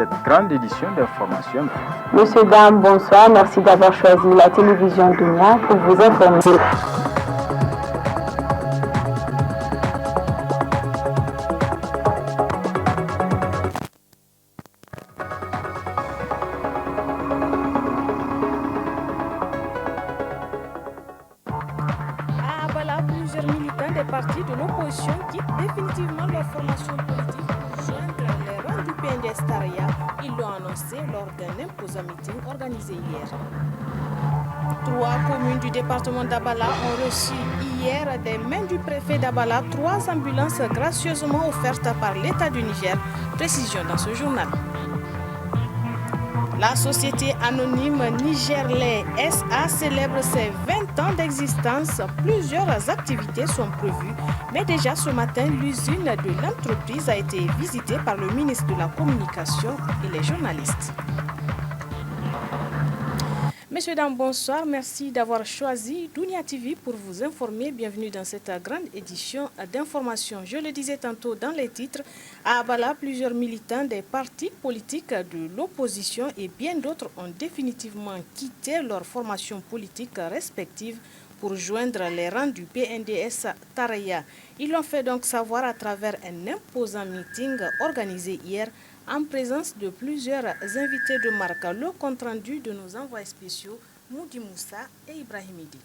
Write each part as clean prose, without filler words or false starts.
cette grande édition d'information. Monsieur, dame, bonsoir. Merci d'avoir choisi la télévision Dunia pour vous informer. Plusieurs militants des partis de l'opposition quittent définitivement leur formation politique pour joindre les rangs du PNDS Taraya. Ils l'ont annoncé lors d'un imposant meeting organisé hier. 3 communes du département d'Abala ont reçu hier des mains du préfet d'Abala 3 ambulances gracieusement offertes par l'État du Niger. Précision dans ce journal. La société anonyme Nigerlais SA célèbre ses 20 ans d'existence. Plusieurs activités sont prévues, mais déjà ce matin, l'usine de l'entreprise a été visitée par le ministre de la Communication et les journalistes. Messieurs, dames, bonsoir. Merci d'avoir choisi Dunia TV pour vous informer. Bienvenue dans cette grande édition d'information. Je le disais tantôt dans les titres, à Abala, plusieurs militants des partis politiques de l'opposition et bien d'autres ont définitivement quitté leur formation politique respective pour joindre les rangs du PNDS Taraya. Ils l'ont fait donc savoir à travers un imposant meeting organisé hier en présence de plusieurs invités de marque. Le compte-rendu de nos envoyés spéciaux, Moudi Moussa et Ibrahim Idi.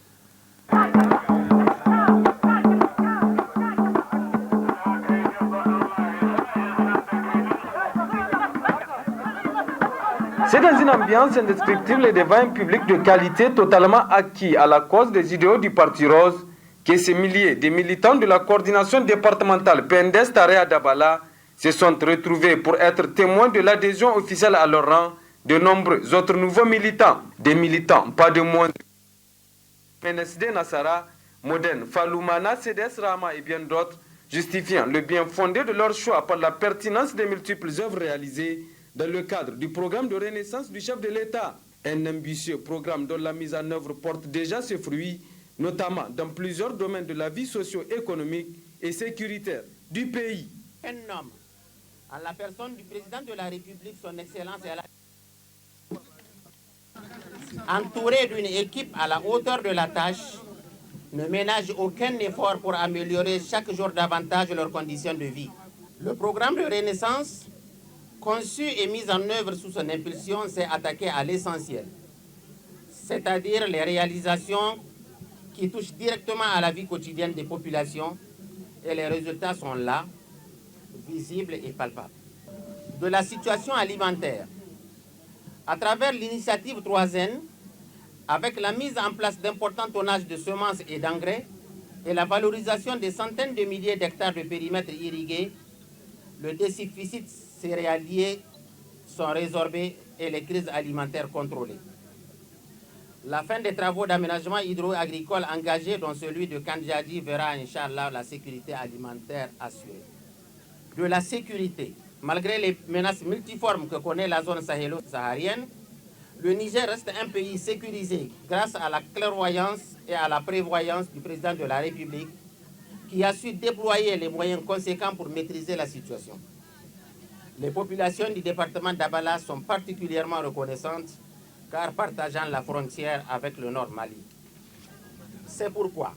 C'est dans une ambiance indescriptible et devant un public de qualité totalement acquis à la cause des idéaux du Parti Rose que ces milliers de militants de la coordination départementale PNDS Taraya d'Abala se sont retrouvés pour être témoins de l'adhésion officielle à leur rang de nombreux autres nouveaux militants. Des militants, pas de moins. MNSD Nassara, Modène, Faloumana, CDS Rama et bien d'autres, justifiant le bien fondé de leur choix par la pertinence des multiples œuvres réalisées dans le cadre du programme de renaissance du chef de l'État. Un ambitieux programme dont la mise en œuvre porte déjà ses fruits, notamment dans plusieurs domaines de la vie socio-économique et sécuritaire du pays. Un homme, en la personne du président de la République, son Excellence, entouré d'une équipe à la hauteur de la tâche, ne ménage aucun effort pour améliorer chaque jour davantage leurs conditions de vie. Le programme de renaissance, conçu et mis en œuvre sous son impulsion, s'est attaqué à l'essentiel, c'est-à-dire les réalisations qui touchent directement à la vie quotidienne des populations, et les résultats sont là, visibles et palpables. De la situation alimentaire, à travers l'initiative 3N, avec la mise en place d'importants tonnages de semences et d'engrais et la valorisation des centaines de milliers d'hectares de périmètres irrigués, le déficit céréalier sont résorbés et les crises alimentaires contrôlées. La fin des travaux d'aménagement hydro-agricole engagés, dont celui de Kandjadi, verra, Inch'Allah, la sécurité alimentaire assurée. De la sécurité, malgré les menaces multiformes que connaît la zone sahélo-saharienne, le Niger reste un pays sécurisé grâce à la clairvoyance et à la prévoyance du président de la République qui a su déployer les moyens conséquents pour maîtriser la situation. Les populations du département d'Abala sont particulièrement reconnaissantes car partageant la frontière avec le Nord Mali. C'est pourquoi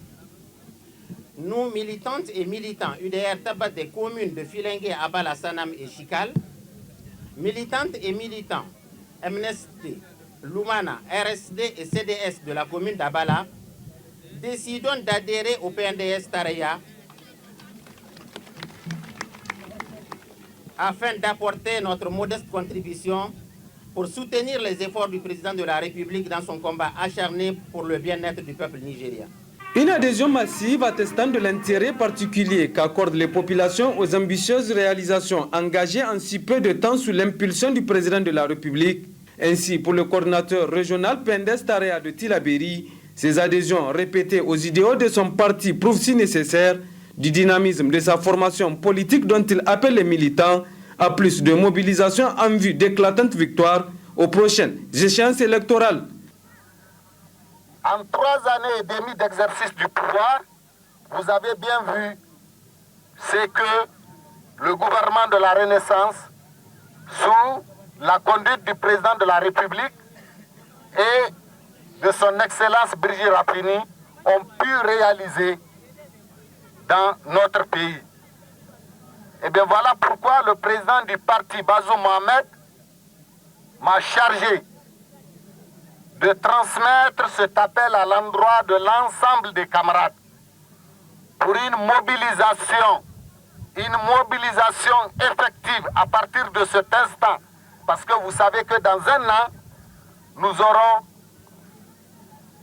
nous, militantes et militants UDR Tabat des communes de Filengue, Abala, Sanam et Chikal, militantes et militants MNSD, Lumana, RSD et CDS de la commune d'Abala, décidons d'adhérer au PNDS Taraya afin d'apporter notre modeste contribution pour soutenir les efforts du président de la République dans son combat acharné pour le bien-être du peuple nigérien. Une adhésion massive attestant de l'intérêt particulier qu'accordent les populations aux ambitieuses réalisations engagées en si peu de temps sous l'impulsion du président de la République. Ainsi, pour le coordinateur régional PNDS Taraya de Tillabéri, ces adhésions répétées aux idéaux de son parti prouvent si nécessaires du dynamisme de sa formation politique dont il appelle les militants à plus de mobilisation en vue d'éclatantes victoires aux prochaines échéances électorales. En 3 années et demie d'exercice du pouvoir, vous avez bien vu ce que le gouvernement de la Renaissance, sous la conduite du président de la République et de son Excellence Brigitte Rafini ont pu réaliser dans notre pays. Et bien voilà pourquoi le président du parti, Bazoum Mohamed, m'a chargé de transmettre cet appel à l'endroit de l'ensemble des camarades pour une mobilisation effective à partir de cet instant. Parce que vous savez que dans un an, nous aurons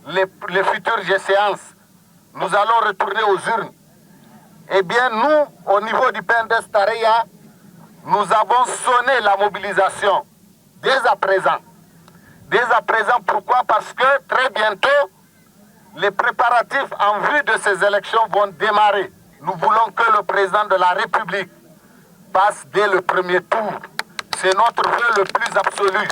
les futures échéances. Nous allons retourner aux urnes. Eh bien, nous, au niveau du PNDS Tareya, nous avons sonné la mobilisation dès à présent. Dès à présent, pourquoi? Parce que très bientôt, les préparatifs en vue de ces élections vont démarrer. Nous voulons que le président de la République passe dès le premier tour. C'est notre vœu le plus absolu.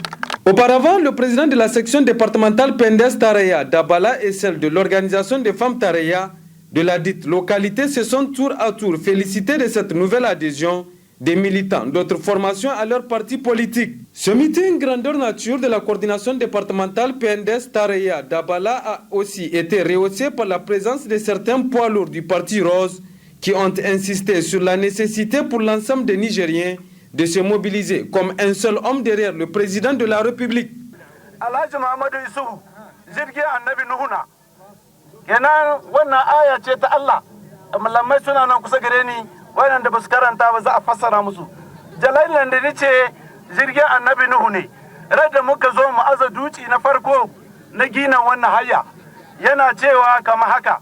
Auparavant, le président de la section départementale PNDS Tareya d'Abala et celle de l'organisation des femmes Tareya de la dite localité se sont tour à tour félicités de cette nouvelle adhésion des militants d'autres formations à leur parti politique. Ce meeting grandeur nature de la coordination départementale PNDS Tareya d'Abala a aussi été rehaussé par la présence de certains poids lourds du parti rose qui ont insisté sur la nécessité pour l'ensemble des Nigériens de se mobiliser comme un seul homme derrière le président de la République. kenan wannan aya ce ta Allah malamai suna nan kusa gare ni waɗanda ba su karanta ba za a fassara musu jalailan da ni ce jirgin annabi Nuhu ne rada muka zo mu aza duci na farko na gina wannan haya yana cewa kama haka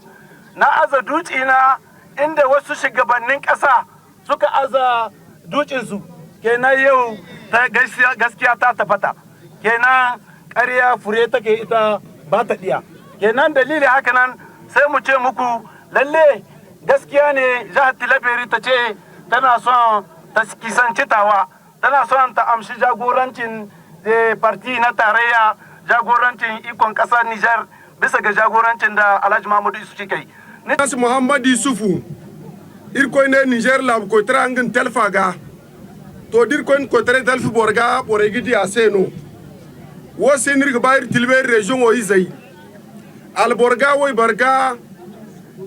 na aza duci na inda wasu shugabannin ƙasa suka aza ducinsu kenan yau ta gaskiya ta tafata kenan ƙarya fure take ita ba ta ɗiya kenan dalili haka nan sai mu ce muku lalle gaskiya ne jihar Tilaberi ta ce tana son ta kisanci tawa tana son ta amshi jagorancin parti na tarayya jagorancin ikon ƙasar Nijar bisa ga jagorancin da Alhaji Muhammadu Isufu kai. Nas Muhammadu Isufu irkoy ne Niger lab ko trangin telfaga to dirkoy ko tre telfi borga boregi aseno wo senir ga bayir Tilaberi region o izai alborga woy barga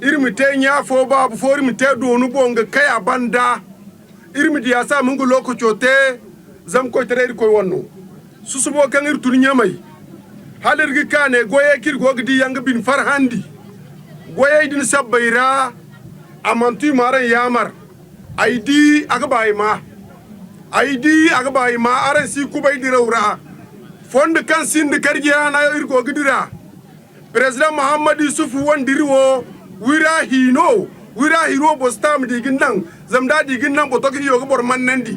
irmite nya fo babu fo irmite donu bonga kaya banda irmite ya sa mungu loko chote zam ko tere ko wonno susubo kan irtul nyamai halir gi kane goye kir gogdi yang bin farhandi goye din sabbaira amantu maran yamar aidi agbai ma aran si kubai dirawra fond kan sind kargiya na irgo gidira Président Mohamed Isufu wandiriwo wira hiro bostam diginang zamda diginang botoki yogo bormannendi.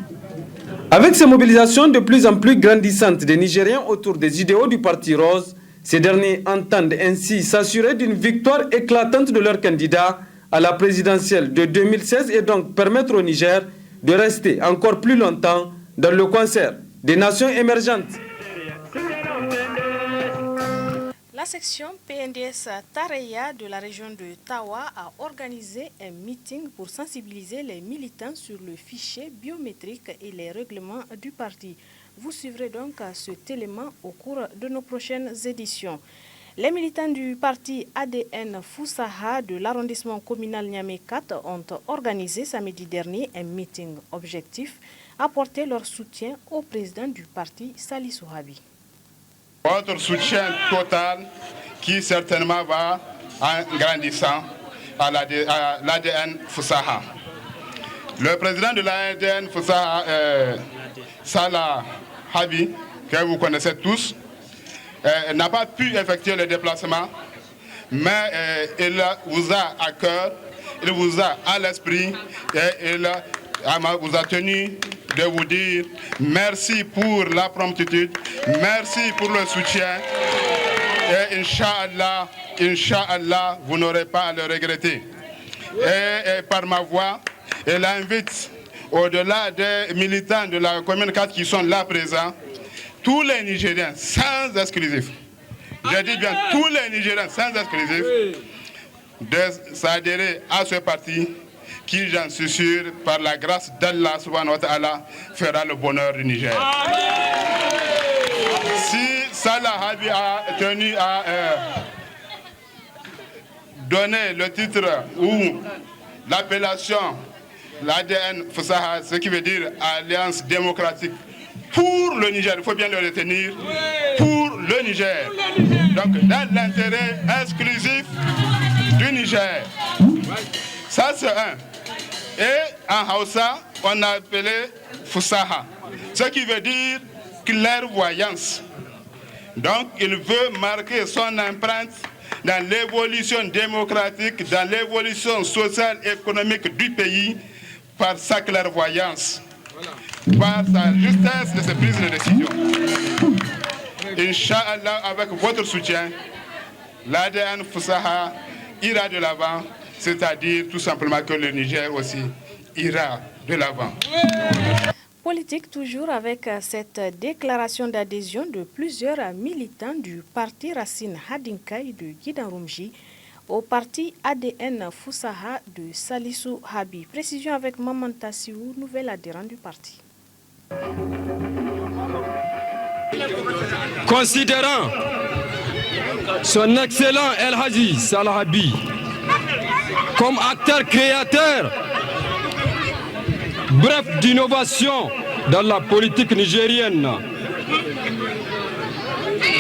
Avec ces mobilisations de plus en plus grandissantes des Nigériens autour des idéaux du Parti Rose, ces derniers entendent ainsi s'assurer d'une victoire éclatante de leur candidat à la présidentielle de 2016 et donc permettre au Niger de rester encore plus longtemps dans le concert des nations émergentes. La section PNDS Tareya de la région de Tawa a organisé un meeting pour sensibiliser les militants sur le fichier biométrique et les règlements du parti. Vous suivrez donc cet élément au cours de nos prochaines éditions. Les militants du parti ADN Foussaha de l'arrondissement communal Niamey 4 ont organisé samedi dernier un meeting objectif, apporter leur soutien au président du parti Salissou Habi. Votre soutien total qui certainement va en grandissant à l'ADN Foussaha. Le président de l'ADN Foussaha, Salah Habi, que vous connaissez tous, n'a pas pu effectuer le déplacement, mais il vous a à cœur, il vous a à l'esprit et il vous a tenu de vous dire merci pour la promptitude, merci pour le soutien et Inch'Allah, vous n'aurez pas à le regretter. Et par ma voix, elle invite, au-delà des militants de la commune 4 qui sont là présents, tous les Nigériens, sans exclusif, je dis bien tous les Nigériens, sans exclusif, de s'adhérer à ce parti qui, j'en suis sûr, par la grâce d'Allah subhanahu wa ta'ala, fera le bonheur du Niger. Si Salah Habi a tenu à donner le titre ou l'appellation, l'ADN Foussaha, ce qui veut dire Alliance démocratique pour le Niger, il faut bien le retenir, pour le Niger. Donc dans l'intérêt exclusif du Niger. Ça c'est un. Et en Hausa, on a appelé Foussaha, ce qui veut dire clairvoyance. Donc il veut marquer son empreinte dans l'évolution démocratique, dans l'évolution sociale et économique du pays par sa clairvoyance, par sa justesse de ses prises de décision. Inch'Allah, avec votre soutien, l'ADN Foussaha ira de l'avant, c'est-à-dire tout simplement que le Niger aussi ira de l'avant. Politique toujours avec cette déclaration d'adhésion de plusieurs militants du parti Racine Hadinkai de Guidarumji au parti ADN Foussaha de Salissou Habi. Précision avec Maman Tassiou, nouvel adhérent du parti. Considérant son excellent El Hadji Salah Habi comme acteur créateur, bref, d'innovation dans la politique nigérienne.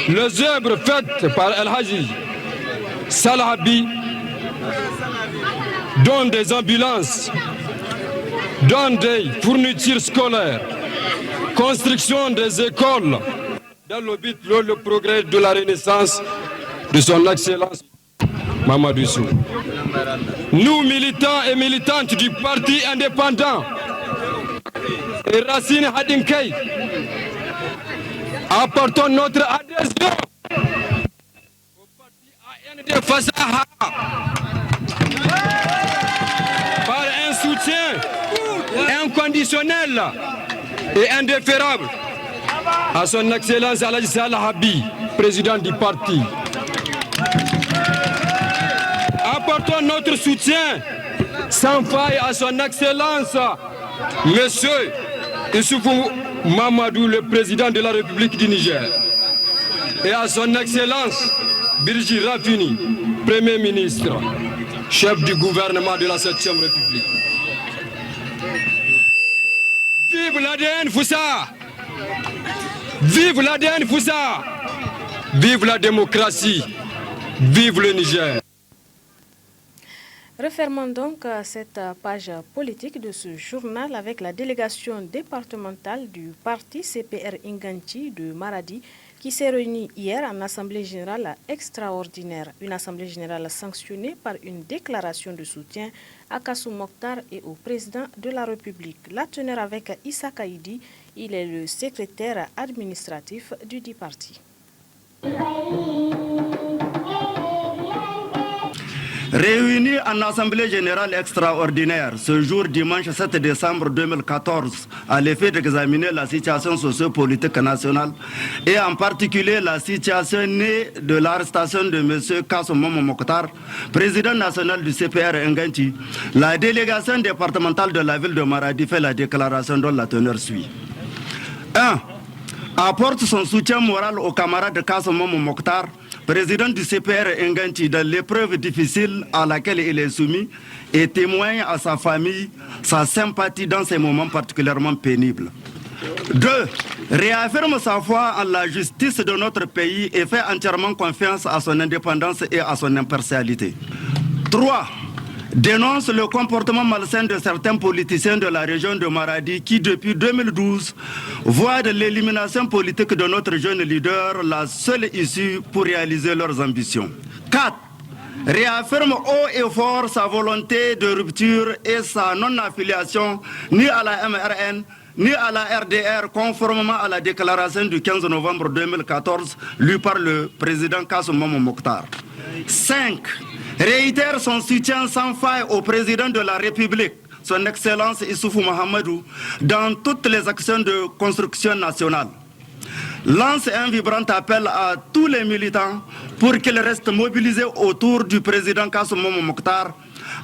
Les œuvres faites par El Hadji Salah Habi, dont des ambulances, dont des fournitures scolaires, construction des écoles, dans le but le progrès de la renaissance de son excellence Mamadou Sou. Nous, militants et militantes du parti indépendant et Racine Hadinkai, apportons notre adhésion au parti AND Foussaha par un soutien inconditionnel et indéférable à son excellence Alhaji Salah Habi, président du parti. Apportons notre soutien sans faille à son excellence Monsieur Issoufou Mamadou, le président de la République du Niger, et à son excellence Birji Rafini, Premier ministre, chef du gouvernement de la 7e République. Vive l'ADN Foussaha! Vive l'ADN Foussaha! Vive la démocratie! Vive le Niger! Refermons donc cette page politique de ce journal avec la délégation départementale du parti CPR Inganti de Maradi qui s'est réunie hier en assemblée générale extraordinaire. Une assemblée générale sanctionnée par une déclaration de soutien à Kassou Mokhtar et au président de la République. La teneur avec Issa Kaïdi, il est le secrétaire administratif du dit parti. Réunis en Assemblée générale extraordinaire ce jour dimanche 7 décembre 2014 à l'effet d'examiner la situation sociopolitique nationale et en particulier la situation née de l'arrestation de M. Kassou Mokhtar, président national du CPR Nganti, la délégation départementale de la ville de Maradi fait la déclaration dont la teneur suit. 1. Apporte son soutien moral aux camarades de Kassou Mokhtar, président du CPR Nganti, dans l'épreuve difficile à laquelle il est soumis, et témoigne à sa famille sa sympathie dans ces moments particulièrement pénibles. 2. Réaffirme sa foi en la justice de notre pays et fait entièrement confiance à son indépendance et à son impartialité. 3. Dénonce le comportement malsain de certains politiciens de la région de Maradi qui, depuis 2012, voient de l'élimination politique de notre jeune leader la seule issue pour réaliser leurs ambitions. 4. Réaffirme haut et fort sa volonté de rupture et sa non-affiliation ni à la MRN ni à la RDR conformément à la déclaration du 15 novembre 2014 lue par le président Kassou Mokhtar. 5. Réitère son soutien sans faille au président de la République, son Excellence Issoufou Mahamadou, dans toutes les actions de construction nationale. Lance un vibrant appel à tous les militants pour qu'ils restent mobilisés autour du président Kassou Mokhtar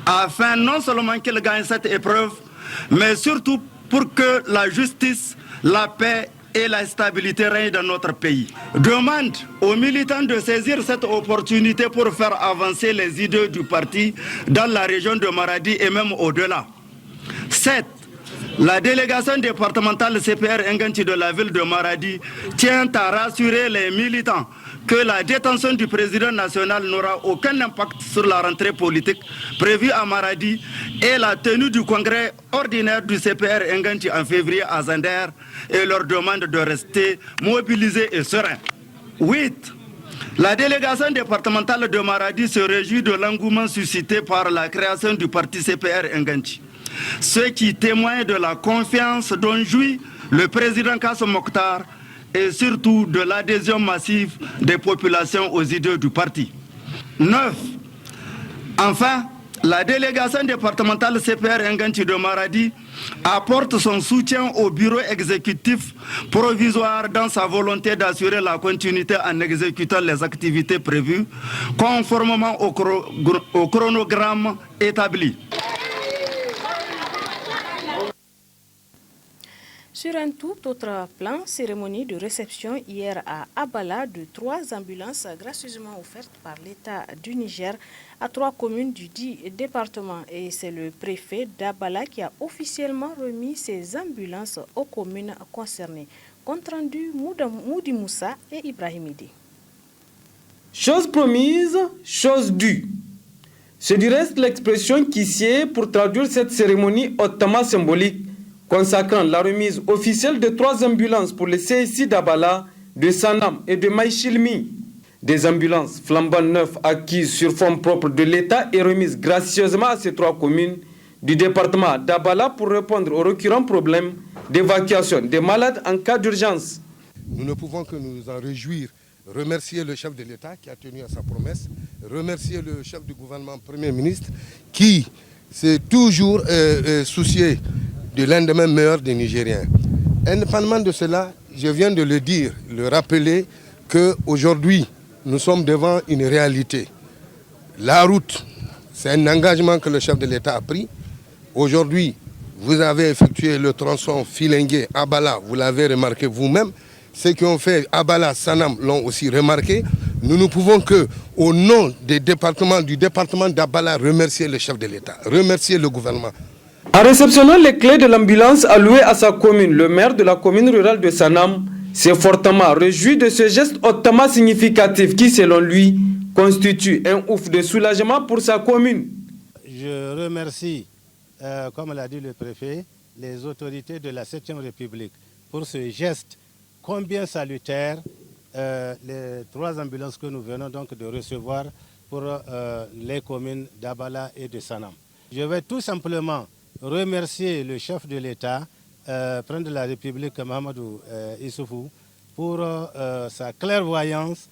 afin non seulement qu'il gagne cette épreuve, mais surtout pour que la justice, la paix et la stabilité règnent dans notre pays. Demande aux militants de saisir cette opportunité pour faire avancer les idées du parti dans la région de Maradi et même au-delà. 7. La délégation départementale CPR Enganti de la ville de Maradi tient à rassurer les militants que la détention du président national n'aura aucun impact sur la rentrée politique prévue à Maradi et la tenue du congrès ordinaire du CPR Enganti en février à Zander et leur demande de rester mobilisés et sereins. 8. La délégation départementale de Maradi se réjouit de l'engouement suscité par la création du parti CPR Enganti, ce qui témoigne de la confiance dont jouit le président Kassom Mokhtar et surtout de l'adhésion massive des populations aux idées du parti. 9. Enfin, la délégation départementale CPR Enganti de Maradi apporte son soutien au bureau exécutif provisoire dans sa volonté d'assurer la continuité en exécutant les activités prévues conformément au chronogramme établi. Sur un tout autre plan, cérémonie de réception hier à Abala de 3 ambulances gracieusement offertes par l'État du Niger à 3 communes du dit département. Et c'est le préfet d'Abala qui a officiellement remis ces ambulances aux communes concernées. Compte rendu Moudi Moussa et Ibrahim Idi. Chose promise, chose due. C'est du reste l'expression qui sied pour traduire cette cérémonie hautement symbolique, consacrant la remise officielle de 3 ambulances pour les CSI d'Abala, de Sanam et de Maïchilmi. Des ambulances flambant neuves acquises sur fonds propres de l'État et remises gracieusement à ces 3 communes du département d'Abala pour répondre aux récurrents problèmes d'évacuation des malades en cas d'urgence. Nous ne pouvons que nous en réjouir, remercier le chef de l'État qui a tenu à sa promesse, remercier le chef du gouvernement, Premier ministre, qui s'est toujours soucié du lendemain meilleur des Nigériens. Indépendamment de cela, je viens de le dire, le rappeler qu'aujourd'hui, nous sommes devant une réalité. La route, c'est un engagement que le chef de l'État a pris. Aujourd'hui, vous avez effectué le tronçon Filengue-Abala, vous l'avez remarqué vous-même. Ceux qui ont fait Abala, Sanam l'ont aussi remarqué. Nous ne pouvons que, au nom du département d'Abala, remercier le chef de l'État, remercier le gouvernement. En réceptionnant les clés de l'ambulance allouée à sa commune, le maire de la commune rurale de Sanam s'est fortement réjoui de ce geste hautement significatif qui, selon lui, constitue un ouf de soulagement pour sa commune. Je remercie, comme l'a dit le préfet, les autorités de la 7e République pour ce geste combien salutaire, les 3 ambulances que nous venons donc de recevoir pour les communes d'Abala et de Sanam. Je vais tout simplement remercier le chef de l'État, président de la République, Mahamadou Issoufou, pour sa clairvoyance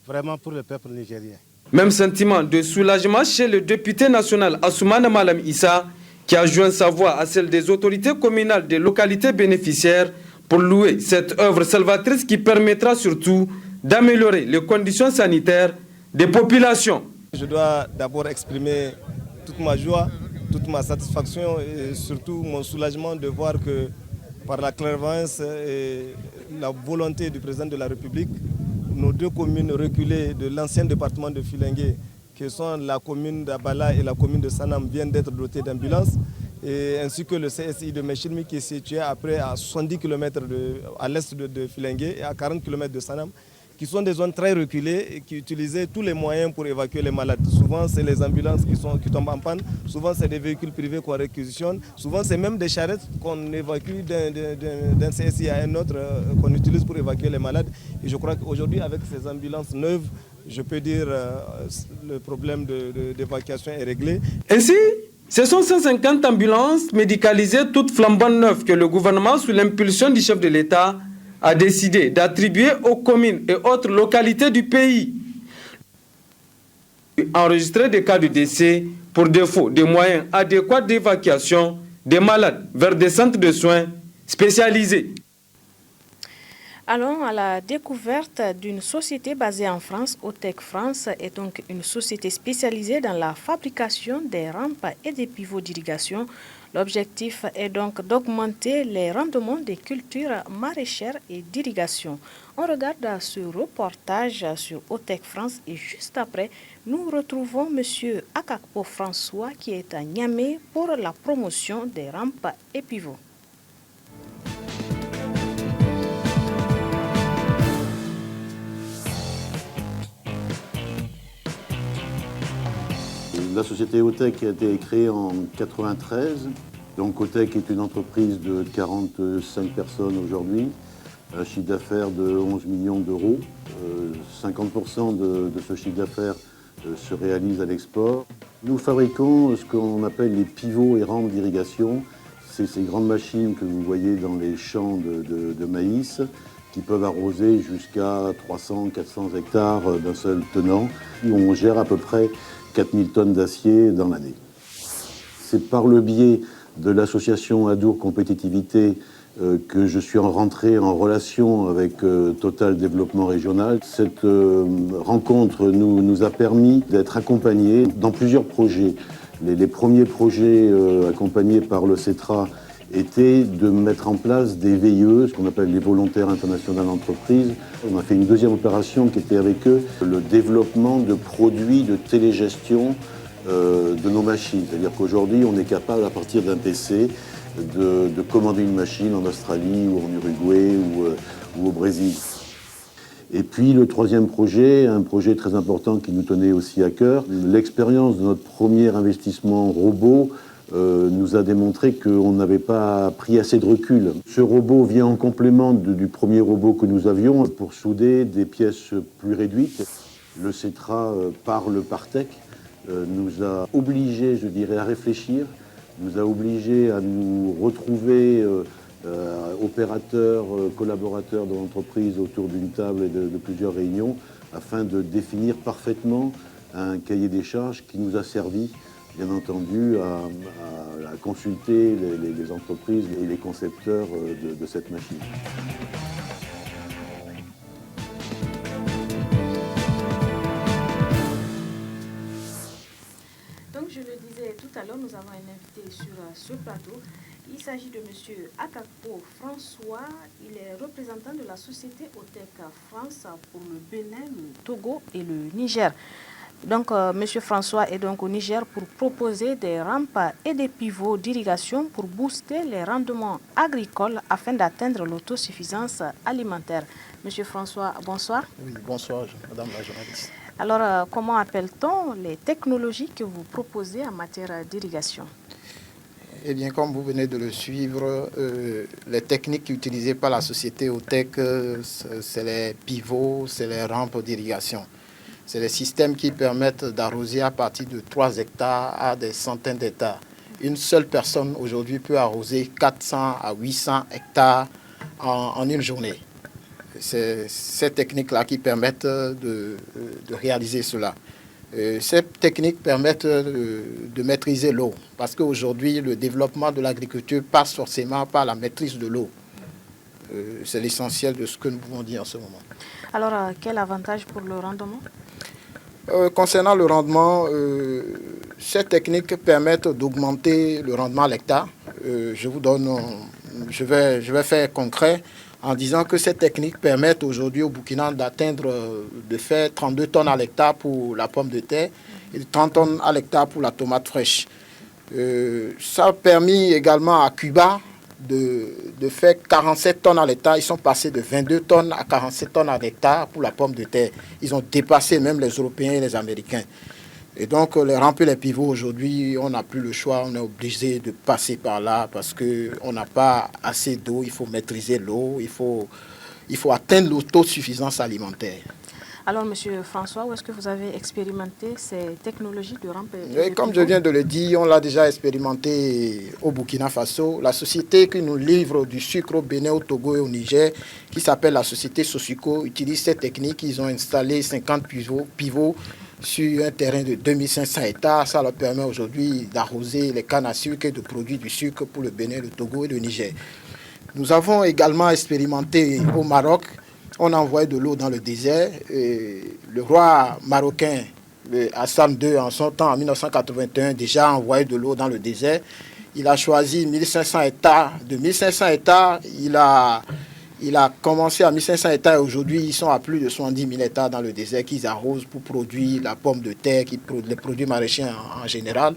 vraiment pour le peuple nigérien. Même sentiment de soulagement chez le député national Assoumana Malam Issa, qui a joint sa voix à celle des autorités communales des localités bénéficiaires pour louer cette œuvre salvatrice qui permettra surtout d'améliorer les conditions sanitaires des populations. Je dois d'abord exprimer toute ma joie, toute ma satisfaction et surtout mon soulagement de voir que par la clairvoyance et la volonté du président de la République, nos 2 communes reculées de l'ancien département de Filengue, qui sont la commune d'Abala et la commune de Sanam, viennent d'être dotées d'ambulances, ainsi que le CSI de Mechilmi qui est situé à 70 km à l'est de Filengue et à 40 km de Sanam, qui sont des zones très reculées et qui utilisaient tous les moyens pour évacuer les malades. Souvent, c'est les ambulances qui tombent en panne, souvent, c'est des véhicules privés qu'on réquisitionne, souvent, c'est même des charrettes qu'on évacue d'un CSI à un autre qu'on utilise pour évacuer les malades. Et je crois qu'aujourd'hui, avec ces ambulances neuves, je peux dire le problème d'évacuation est réglé. Ainsi, ce sont 150 ambulances médicalisées, toutes flambant neuves, que le gouvernement, sous l'impulsion du chef de l'État, a décidé d'attribuer aux communes et autres localités du pays. Enregistrer des cas de décès pour défaut des moyens adéquats d'évacuation des malades vers des centres de soins spécialisés. Allons à la découverte d'une société basée en France. Otec France est donc une société spécialisée dans la fabrication des rampes et des pivots d'irrigation. L'objectif est donc d'augmenter les rendements des cultures maraîchères et d'irrigation. On regarde ce reportage sur Otec France et juste après, nous retrouvons M. Akakpo François qui est à Niamey pour la promotion des rampes et pivots. La société Otec a été créée en 1993. Donc Otec est une entreprise de 45 personnes aujourd'hui, un chiffre d'affaires de 11 millions d'euros. 50% de ce chiffre d'affaires se réalise à l'export. Nous fabriquons ce qu'on appelle les pivots et rampes d'irrigation. C'est ces grandes machines que vous voyez dans les champs de maïs qui peuvent arroser jusqu'à 300-400 hectares d'un seul tenant. On gère à peu près 4000 tonnes d'acier dans l'année. C'est par le biais de l'association Adour Compétitivité que je suis rentré en relation avec Total Développement Régional. Cette rencontre nous a permis d'être accompagnés dans plusieurs projets. Les premiers projets accompagnés par le CETRA étaient de mettre en place des VIE, ce qu'on appelle les volontaires internationaux d'entreprise. On a fait une deuxième opération qui était avec eux, le développement de produits de télégestion de nos machines. C'est-à-dire qu'aujourd'hui, on est capable, à partir d'un PC, de commander une machine en Australie ou en Uruguay ou au Brésil. Et puis le troisième projet, un projet très important qui nous tenait aussi à cœur, l'expérience de notre premier investissement robot nous a démontré qu'on n'avait pas pris assez de recul. Ce robot vient en complément du premier robot que nous avions pour souder des pièces plus réduites. Le CETRA par le Partec nous a obligés, je dirais, à réfléchir, nous a obligés à nous retrouver opérateurs, collaborateurs de l'entreprise autour d'une table et de plusieurs réunions afin de définir parfaitement un cahier des charges qui nous a servi, bien entendu, à consulter les entreprises et les concepteurs de cette machine. Donc je le disais tout à l'heure, nous avons un invité sur ce plateau. Il s'agit de M. Akakpo François. Il est représentant de la société Otec France pour le Bénin, le Togo et le Niger. Donc, M. François est donc au Niger pour proposer des rampes et des pivots d'irrigation pour booster les rendements agricoles afin d'atteindre l'autosuffisance alimentaire. M. François, bonsoir. Oui, bonsoir, madame la journaliste. Alors, comment appelle-t-on les technologies que vous proposez en matière d'irrigation? Eh bien, comme vous venez de le suivre, les techniques utilisées par la société Otec, c'est les pivots, c'est les rampes d'irrigation. C'est les systèmes qui permettent d'arroser à partir de 3 hectares à des centaines d'hectares. Une seule personne aujourd'hui peut arroser 400 à 800 hectares en une journée. C'est ces techniques-là qui permettent de réaliser cela. Ces techniques permettent de maîtriser l'eau, parce qu'aujourd'hui, le développement de l'agriculture passe forcément par la maîtrise de l'eau. C'est l'essentiel de ce que nous pouvons dire en ce moment. Alors, quel avantage pour le rendement? Concernant le rendement, ces techniques permettent d'augmenter le rendement à l'hectare. Je vais faire concret en disant que ces techniques permettent aujourd'hui au Burkina de faire 32 tonnes à l'hectare pour la pomme de terre et 30 tonnes à l'hectare pour la tomate fraîche. Ça a permis également à Cuba de faire 47 tonnes à l'hectare. Ils sont passés de 22 tonnes à 47 tonnes à l'hectare pour la pomme de terre. Ils ont dépassé même les Européens et les Américains. Et donc, les rampes et les pivots, aujourd'hui, on n'a plus le choix. On est obligé de passer par là parce qu'on n'a pas assez d'eau. Il faut maîtriser l'eau. Il faut atteindre l'autosuffisance alimentaire. Alors, M. François, où est-ce que vous avez expérimenté ces technologies de rampe et comme je viens de le dire, on l'a déjà expérimenté au Burkina Faso. La société qui nous livre du sucre au Bénin, au Togo et au Niger, qui s'appelle la société Sosuco, utilise cette technique. Ils ont installé 50 pivots sur un terrain de 2500 hectares. Ça leur permet aujourd'hui d'arroser les cannes à sucre et de produire du sucre pour le Bénin, le Togo et le Niger. Nous avons également expérimenté au Maroc on a envoyé de l'eau dans le désert. Le roi marocain, Hassan II, en son temps, en 1981, déjà a envoyé de l'eau dans le désert. Il a choisi 1500 hectares. De 1500 hectares, il a commencé à 1500 hectares et aujourd'hui, ils sont à plus de 70 000 hectares dans le désert qu'ils arrosent pour produire la pomme de terre, les produits maraîchers en général.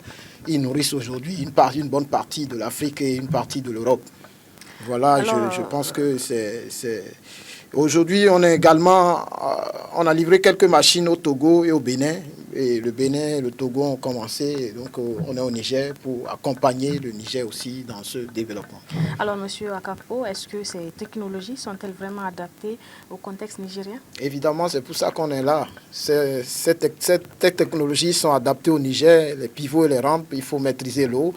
Ils nourrissent aujourd'hui une bonne partie de l'Afrique et une partie de l'Europe. Voilà, alors, je pense que c'est... Aujourd'hui, on a livré quelques machines au Togo et au Bénin. Et le Bénin et le Togo ont commencé, donc on est au Niger pour accompagner le Niger aussi dans ce développement. Alors, Monsieur Akapo, est-ce que ces technologies sont-elles vraiment adaptées au contexte nigérien? Évidemment, c'est pour ça qu'on est là. Ces technologies sont adaptées au Niger, les pivots et les rampes, il faut maîtriser l'eau.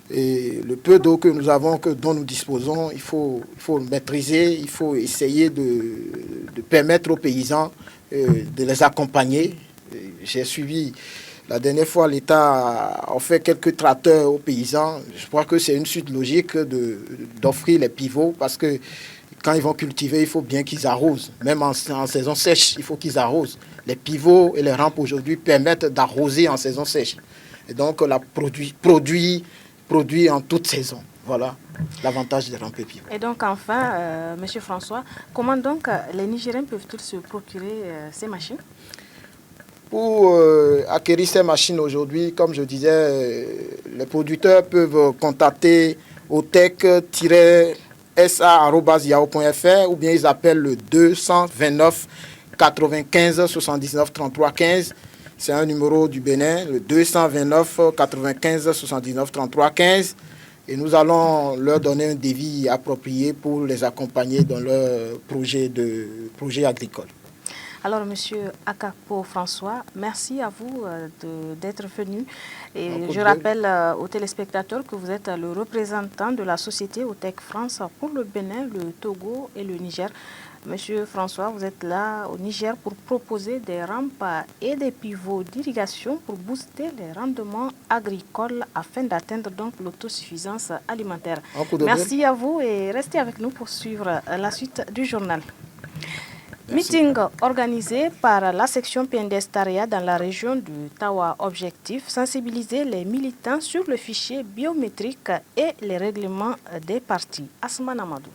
Et le peu d'eau que nous avons, dont nous disposons, il faut maîtriser, il faut essayer de permettre aux paysans de les accompagner. J'ai suivi, la dernière fois, l'État a offert quelques tracteurs aux paysans. Je crois que c'est une suite logique d'offrir les pivots parce que quand ils vont cultiver, il faut bien qu'ils arrosent. Même en saison sèche, il faut qu'ils arrosent. Les pivots et les rampes aujourd'hui permettent d'arroser en saison sèche. Et donc, la produit en toute saison. Voilà l'avantage des rampes et pivots. Et donc, enfin, Monsieur François, comment donc les Nigériens peuvent-ils se procurer ces machines? Pour acquérir ces machines aujourd'hui, comme je disais, les producteurs peuvent contacter otec-sa@yahoo.fr ou bien ils appellent le 229 95 79 33 15. C'est un numéro du Bénin, le 229 95 79 33 15. Et nous allons leur donner un devis approprié pour les accompagner dans leur projet agricole. Alors, Monsieur Akapo François, merci à vous d'être venu. Et je rappelle aux téléspectateurs que vous êtes le représentant de la société OTEC France pour le Bénin, le Togo et le Niger. Monsieur François, vous êtes là au Niger pour proposer des rampes et des pivots d'irrigation pour booster les rendements agricoles afin d'atteindre donc l'autosuffisance alimentaire. Merci à vous et restez avec nous pour suivre la suite du journal. Merci. Meeting organisé par la section PNDS Taria dans la région du Tawa. Objectif, sensibiliser les militants sur le fichier biométrique et les règlements des partis. Asman Amadou.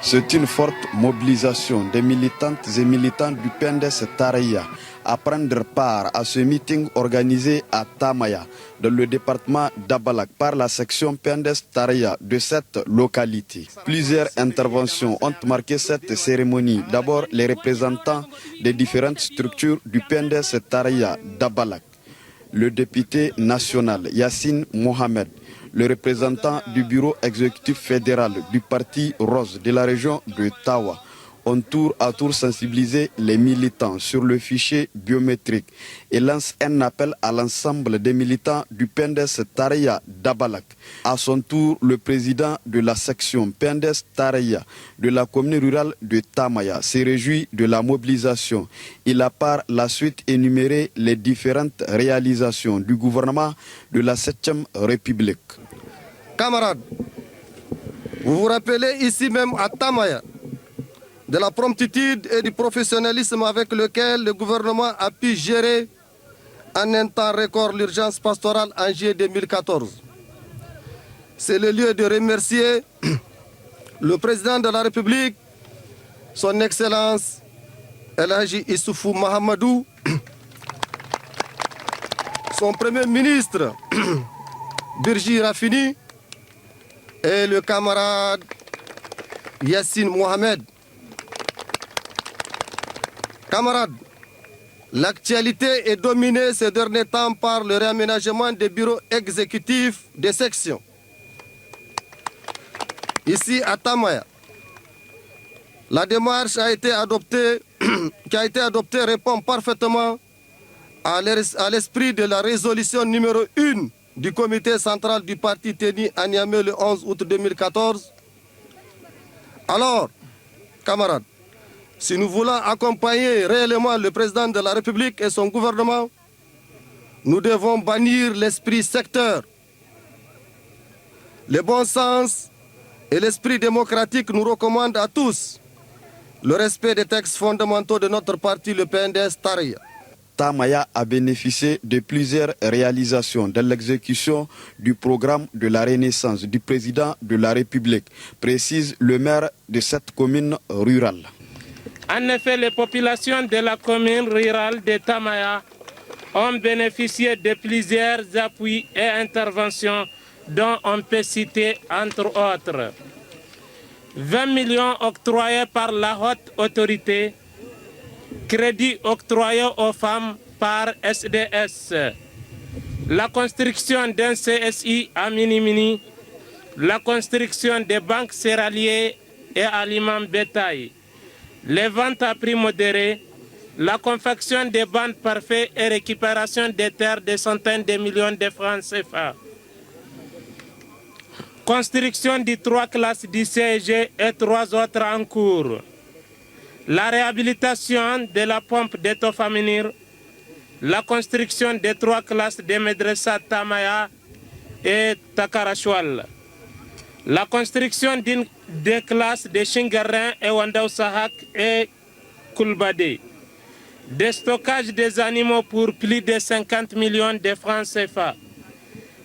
C'est une forte mobilisation des militantes et militants du PNDS Taria à prendre part à ce meeting organisé à Tamaya, dans le département d'Abalak, par la section PNDS Taria de cette localité. Plusieurs interventions ont marqué cette cérémonie. D'abord, les représentants des différentes structures du PNDS Taria d'Abalak. Le député national Yassine Mohamed, le représentant du bureau exécutif fédéral du parti Rose de la région de Tawa, ont tour à tour sensibilisé les militants sur le fichier biométrique et lance un appel à l'ensemble des militants du PNDS Taria d'Abalak. À son tour, le président de la section PNDS Taria de la commune rurale de Tamaya s'est réjoui de la mobilisation. Il a par la suite énuméré les différentes réalisations du gouvernement de la 7e République. Camarades, vous vous rappelez ici même à Tamaya de la promptitude et du professionnalisme avec lequel le gouvernement a pu gérer en un temps record l'urgence pastorale en juillet 2014. C'est le lieu de remercier le président de la République, son Excellence El Hadji Issoufou Mahamadou, son Premier ministre Birji Rafini et le camarade Yassine Mohamed. Camarades, l'actualité est dominée ces derniers temps par le réaménagement des bureaux exécutifs des sections. Ici à Tamaya, la démarche qui a été adoptée répond parfaitement à l'esprit de la résolution numéro 1 du comité central du parti tenu à Niamey le 11 août 2014. Alors, camarades, si nous voulons accompagner réellement le président de la République et son gouvernement, nous devons bannir l'esprit secteur Le bon sens et l'esprit démocratique nous recommandent à tous le respect des textes fondamentaux de notre parti, le PNDS Taraya. Tamaya a bénéficié de plusieurs réalisations dans l'exécution du programme de la Renaissance du président de la République, précise le maire de cette commune rurale. En effet, les populations de la commune rurale de Tamaya ont bénéficié de plusieurs appuis et interventions dont on peut citer entre autres 20 millions octroyés par la haute autorité, crédits octroyés aux femmes par SDS, la construction d'un CSI à Minimini, la construction des banques céréaliers et aliments bétail, les ventes à prix modéré, la confection des bandes parfaits et récupération des terres de centaines de millions de francs CFA. Construction de 3 classes du CEG et 3 autres en cours. La réhabilitation de la pompe d'Etofaminir, la construction des 3 classes de Medressa Tamaya et Takarachwal, la construction des classes de Shingarin et Wandao Sahak et Kulbade, des stockages des animaux pour plus de 50 millions de francs CFA,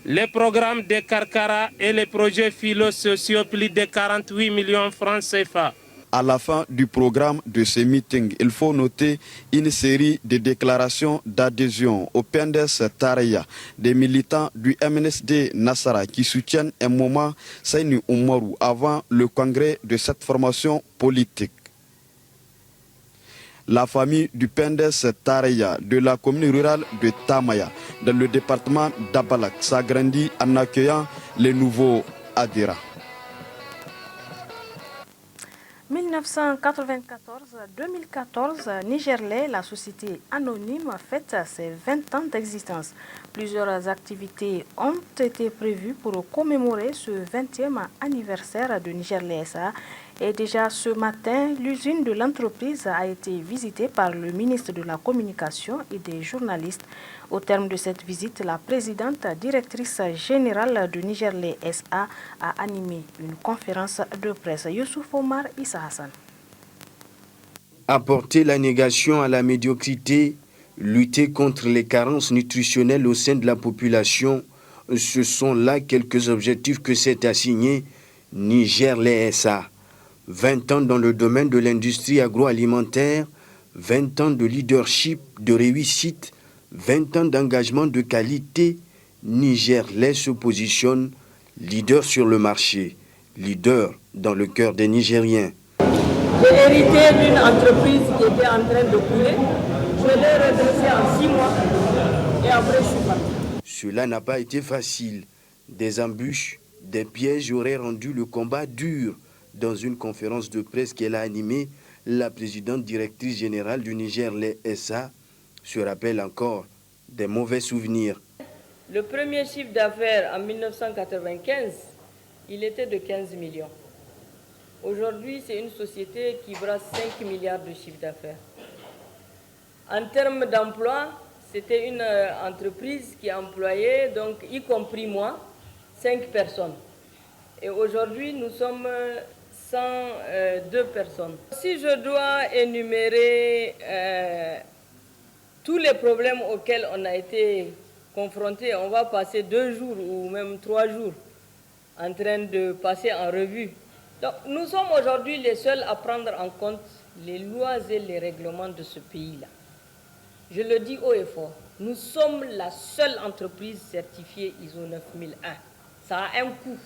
les programmes de Karkara et les projets philo-sociaux plus de 48 millions de francs CFA. À la fin du programme de ce meeting, il faut noter une série de déclarations d'adhésion au PNDS Taraya des militants du MNSD Nassara qui soutiennent un moment Saini Oumarou avant le congrès de cette formation politique. La famille du PNDS Taraya de la commune rurale de Tamaya dans le département d'Abalak s'agrandit en accueillant les nouveaux adhérents. 1994-2014, Nigerlais, la société anonyme, fête ses 20 ans d'existence. Plusieurs activités ont été prévues pour commémorer ce 20e anniversaire de Nigerlais SA. Et déjà ce matin, l'usine de l'entreprise a été visitée par le ministre de la Communication et des journalistes. Au terme de cette visite, la présidente directrice générale de Nigerlais SA a animé une conférence de presse. Youssouf Omar Issa Hassan. Apporter la négation à la médiocrité, lutter contre les carences nutritionnelles au sein de la population, ce sont là quelques objectifs que s'est assigné Nigerlais SA. 20 ans dans le domaine de l'industrie agroalimentaire, 20 ans de leadership, de réussite, 20 ans d'engagement de qualité, Nigerlais se positionne leader sur le marché, leader dans le cœur des Nigériens. J'ai hérité d'une entreprise qui était en train de couler. Je l'ai redressée en 6 mois et après je suis parti. Cela n'a pas été facile. Des embûches, des pièges auraient rendu le combat dur. Dans une conférence de presse qu'elle a animée, la présidente directrice générale du Nigerlais SA se rappelle encore des mauvais souvenirs. Le premier chiffre d'affaires en 1995, il était de 15 millions. Aujourd'hui, c'est une société qui brasse 5 milliards de chiffre d'affaires. En termes d'emploi, c'était une entreprise qui employait, donc y compris moi, 5 personnes. Et aujourd'hui, nous sommes 102 personnes. Si je dois énumérer tous les problèmes auxquels on a été confrontés, on va passer 2 jours ou même 3 jours en train de passer en revue. Donc, nous sommes aujourd'hui les seuls à prendre en compte les lois et les règlements de ce pays-là. Je le dis haut et fort, nous sommes la seule entreprise certifiée ISO 9001. Ça a un coût.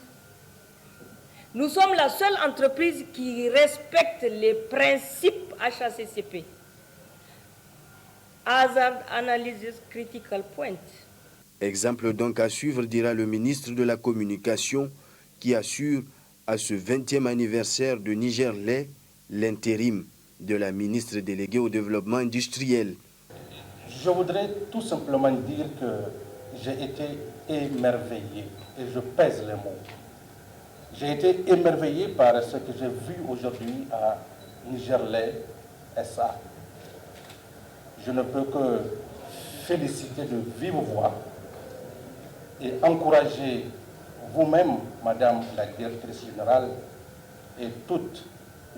Nous sommes la seule entreprise qui respecte les principes HACCP. Hazard Analysis Critical Point. Exemple donc à suivre, dira le ministre de la Communication, qui assure à ce 20e anniversaire de Nigerlais l'intérim de la ministre déléguée au développement industriel. Je voudrais tout simplement dire que j'ai été émerveillé, et je pèse les mots. J'ai été émerveillé par ce que j'ai vu aujourd'hui à Nigerlais SA. Je ne peux que féliciter de vive voix et encourager vous-même, Madame la directrice générale, et toute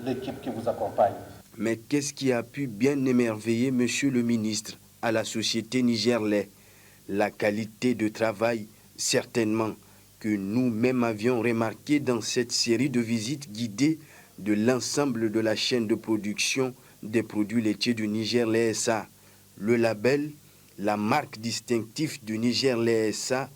l'équipe qui vous accompagne. Mais qu'est-ce qui a pu bien émerveiller Monsieur le ministre à la société Niger-Lait? La qualité de travail, certainement, que nous-mêmes avions remarqué dans cette série de visites guidées de l'ensemble de la chaîne de production des produits laitiers du Niger-Lait SA. Le label, la marque distinctive du Niger-Lait SA,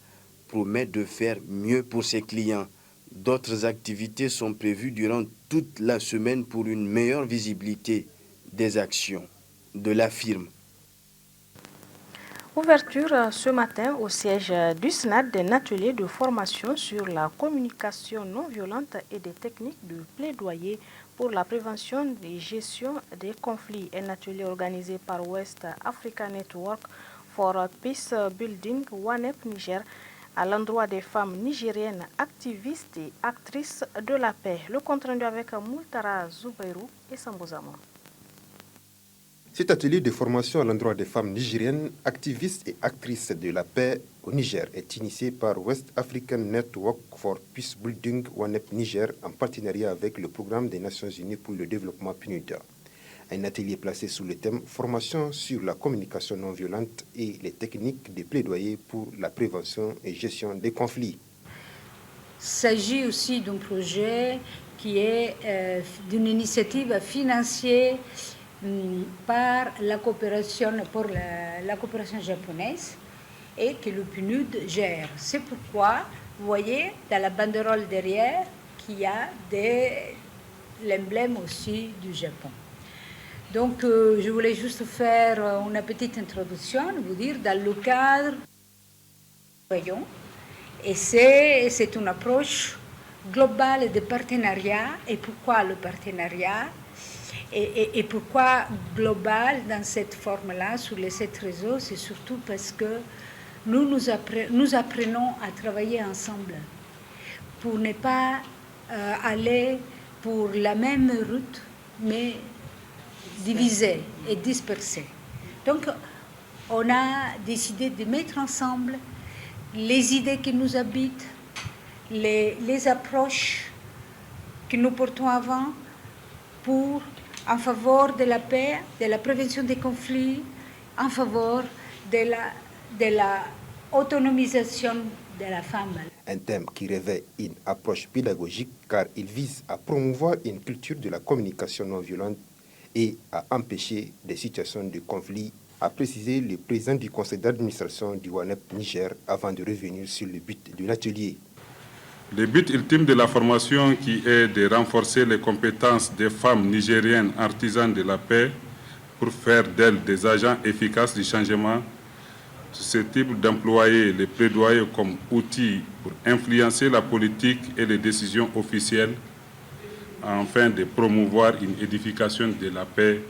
promet de faire mieux pour ses clients. D'autres activités sont prévues durant toute la semaine pour une meilleure visibilité des actions de la firme. Ouverture ce matin au siège du SNAD d'un atelier de formation sur la communication non violente et des techniques de plaidoyer pour la prévention et gestion des conflits. Un atelier organisé par West Africa Network for Peace Building, WANEP Niger, à l'endroit des femmes nigériennes activistes et actrices de la paix. Le compte rendu avec Moultara Zoubairou et Sambozama. Cet atelier de formation à l'endroit des femmes nigériennes, activistes et actrices de la paix au Niger est initié par West African Network for Peace Building WANEP Niger en partenariat avec le programme des Nations Unies pour le développement PNUD. Un atelier placé sous le thème Formation sur la communication non violente et les techniques de plaidoyer pour la prévention et gestion des conflits. Il s'agit aussi d'un projet qui est d'une initiative financière par la coopération japonaise et que le PNUD gère. C'est pourquoi, vous voyez, dans la banderole derrière, qu'il y a l'emblème aussi du Japon. Donc, je voulais juste faire une petite introduction, vous dire, dans le cadre, voyons, et c'est une approche globale de partenariat. Et pourquoi le partenariat? Et pourquoi global dans cette forme-là, sur les 7 réseaux? C'est surtout parce que nous apprenons à travailler ensemble pour ne pas aller pour la même route, mais divisés et dispersés. Donc, on a décidé de mettre ensemble les idées qui nous habitent, les approches que nous portons avant en faveur de la paix, de la prévention des conflits, en faveur de la autonomisation de la femme. Un thème qui revêt une approche pédagogique car il vise à promouvoir une culture de la communication non violente et à empêcher des situations de conflit, a précisé le président du conseil d'administration du WANEP Niger avant de revenir sur le but de l'atelier. Le but ultime de la formation qui est de renforcer les compétences des femmes nigériennes artisanes de la paix pour faire d'elles des agents efficaces du changement, susceptibles d'employer les plaidoyers comme outil pour influencer la politique et les décisions officielles afin de promouvoir une édification de la paix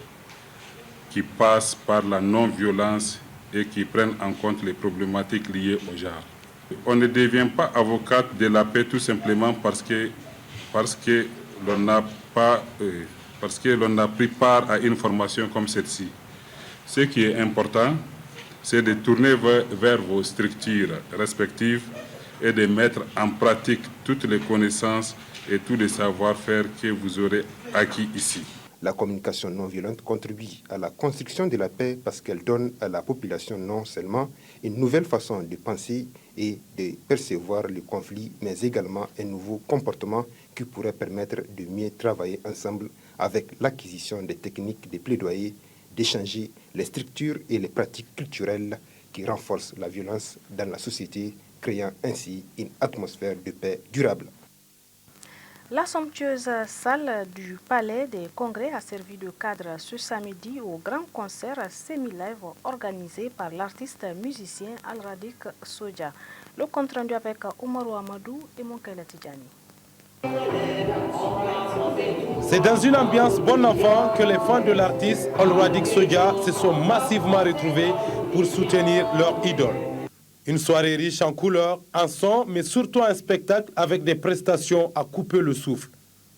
qui passe par la non-violence et qui prenne en compte les problématiques liées au genre. On ne devient pas avocate de la paix tout simplement parce que l'on a pris part à une formation comme celle-ci. Ce qui est important, c'est de tourner vers vos structures respectives et de mettre en pratique toutes les connaissances et tous les savoir-faire que vous aurez acquis ici. La communication non violente contribue à la construction de la paix parce qu'elle donne à la population non seulement une nouvelle façon de penser et de percevoir le conflit, mais également un nouveau comportement qui pourrait permettre de mieux travailler ensemble avec l'acquisition des techniques de plaidoyer, d'échanger les structures et les pratiques culturelles qui renforcent la violence dans la société, créant ainsi une atmosphère de paix durable. La somptueuse salle du Palais des Congrès a servi de cadre ce samedi au grand concert semi-live organisé par l'artiste musicien Al-Radik Soja. Le compte rendu avec Oumarou Amadou et Monkela Tidjani. C'est dans une ambiance bon enfant que les fans de l'artiste Al-Radik Soja se sont massivement retrouvés pour soutenir leur idole. Une soirée riche en couleurs, en sons, mais surtout un spectacle avec des prestations à couper le souffle.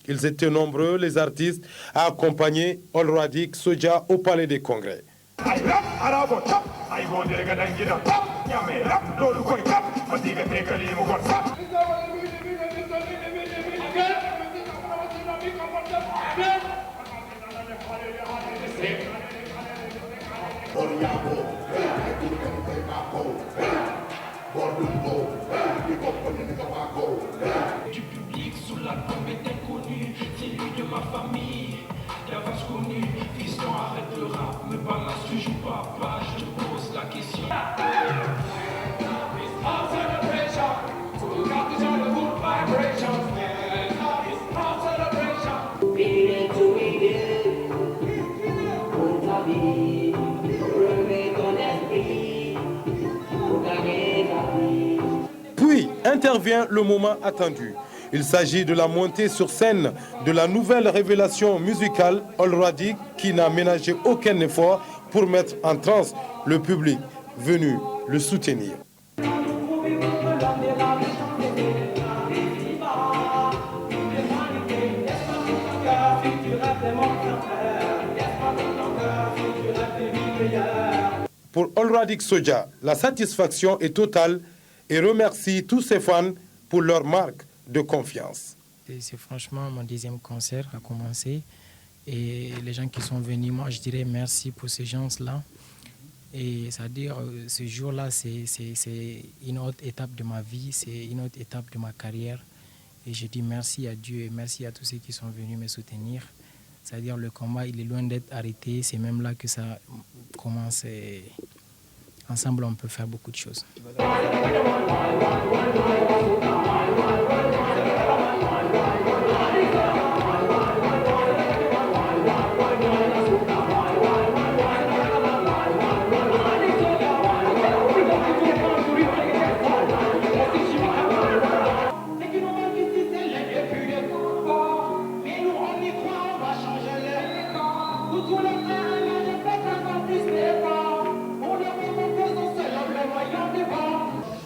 Ils étaient nombreux, les artistes, à accompagner Al-Radik Soja au Palais des Congrès. Du public sous la tombe est inconnu, c'est lui de ma famille, d'avance connu. Fiston, arrête le rap, me balance, tu joues pas, je te pose la question. Puis intervient le moment attendu. Il s'agit de la montée sur scène de la nouvelle révélation musicale All Rwadik qui n'a ménagé aucun effort pour mettre en transe le public venu le soutenir. Pour All Rwadik Soja, la satisfaction est totale et remercie tous ses fans pour leur marque de confiance. C'est franchement mon deuxième concert a commencé et les gens qui sont venus, moi je dirais merci pour ces gens-là. Et c'est-à-dire ce jour-là, c'est une autre étape de ma vie, c'est une autre étape de ma carrière. Et je dis merci à Dieu et merci à tous ceux qui sont venus me soutenir. C'est-à-dire le combat, il est loin d'être arrêté, c'est même là que ça commence. Et ensemble, on peut faire beaucoup de choses.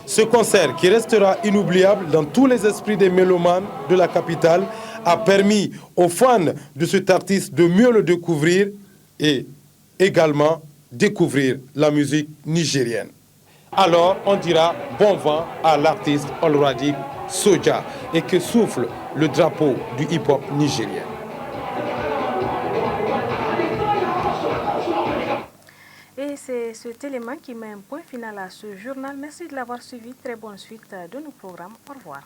Ce concert, qui restera inoubliable dans tous les esprits des mélomanes de la capitale, a permis aux fans de cet artiste de mieux le découvrir et également découvrir la musique nigérienne. Alors, on dira bon vent à l'artiste All Rwadik Soja et que souffle le drapeau du hip-hop nigérien. Et c'est cet élément qui met un point final à ce journal. Merci de l'avoir suivi. Très bonne suite de nos programmes. Au revoir.